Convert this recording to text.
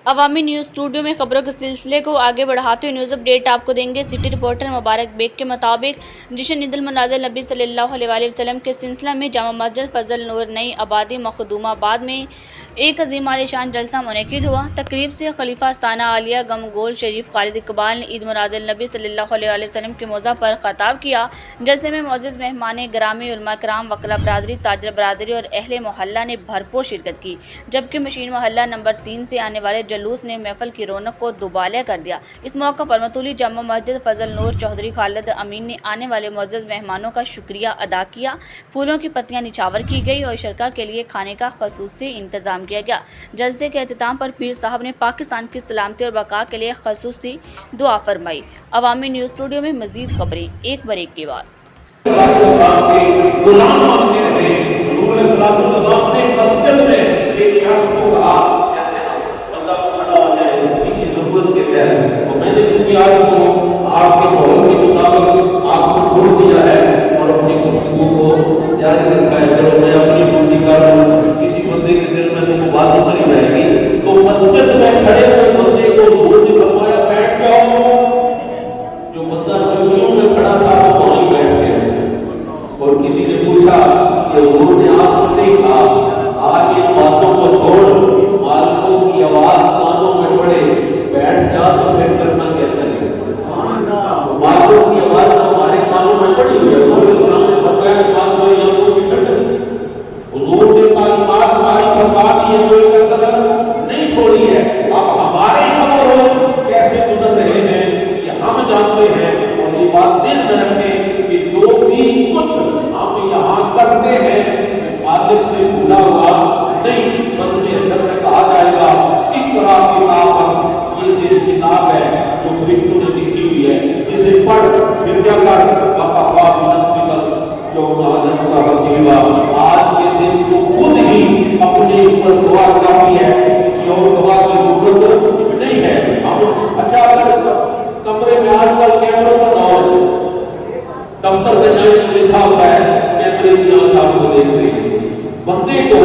عوامی news studio میں خبروں کے سلسلے کو آگے بڑھاتے ہوئے نیوز اپڈیٹ آپ کو دیں گے۔ سٹی رپورٹر مبارک بیگ کے مطابق جشن عید المناد نبی صلی اللہ علیہ وآلہ وسلم کے سلسلہ میں جامع مسجد فضل نور نئی آبادی مخدوم آباد میں ایک عظیم الشان جلسہ منعقد ہوا۔ تقریب سے خلیفہ استانہ عالیہ گمگول شریف خالد اقبال نے عید میلاد النبی صلی اللہ علیہ وآلہ وسلم کے موضوع پر خطاب کیا۔ جلسے میں معزز مہمان گرامی، علماء کرام، وکلاء برادری، تاجر برادری اور اہل محلہ نے بھرپور شرکت کی، جبکہ مشین محلہ نمبر 3 سے آنے والے جلوس نے محفل کی رونق کو دوبالیہ کر دیا۔ اس موقع پر متولی جامع مسجد فضل نور چودھری خالد امین نے آنے والے معزز مہمانوں کا شکریہ ادا کیا۔ پھولوں کی پتیاں نچھاور کی گئی اور شرکاء کے لیے کھانے کا خصوصی انتظام کیا گیا۔ جلسے کے اختتام پر پیر صاحب نے پاکستان کی سلامتی اور بقا کے لیے خصوصی دعا فرمائی۔ عوامی نیوز اسٹوڈیو میں مزید خبریں ایک بریک کے بعد۔ آپ کے قول کے مطابق آپ کو چھوڑ دیا ہے اور اپنی گفتگو کو جاری رکھا ہے۔ چلو میں اپنی ڈیوٹی کر رہا ہوں، کسی بندے کے دل میں تو بات اتری رہے گی، تو مسجد میں کھڑے ہوئے بندے کو حضور نے فرمایا بیٹھ جاؤ۔ جو بندہ چوکیوں میں کھڑا تھا وہ وہیں بیٹھ گیا، اور کسی نے پوچھا کہ حضور نے آپ کو نہیں کہا آج ان باتوں کو چھوڑ، مالکوں کی آواز کانوں میں پڑے، بیٹھ جا تو پھر کرنا کیا چاہیے۔ باتوں کی آواز ہمارے کانوں میں پڑی ہوئی ہے۔ حضور اسلام نے فرمایا کہ بات کوئی نہ کوئی بگڑ جائے۔ حضور نے تعلیمات ساری فرما دی ہے، کوئی کسر نہیں چھوڑی ہے۔ اب ہمارے شب و روز کیسے گزر رہے ہیں یہ ہم جانتے ہیں، اور یہ بات ذہن میں رکھیں کہ جو بھی کچھ ہم یہاں کرتے ہیں خالق سے بھولا ہوا نہیں۔ بس حشر میں کہا جائے گا اقرا کتابک، یہ تیری کتاب ہے جو فرشتوں نے لکھی ہوئی ہے، اسے پڑھ پھر کیا کر، وقفا بنفسک جو معلوم کا وسیلہ۔ آج کے دن تو خود ہی اپنے اوپر دعا کافی ہے، کسی اور دعا کی ضرورت نہیں ہے۔ ہم اچھا اگر کمرے میں آج کل کیمروں کا دور ہے، دفتر میں جائیں تو لکھا ہوتا ہے کیمرے کی آنکھ آپ کو دیکھ رہی ہے، بندے کو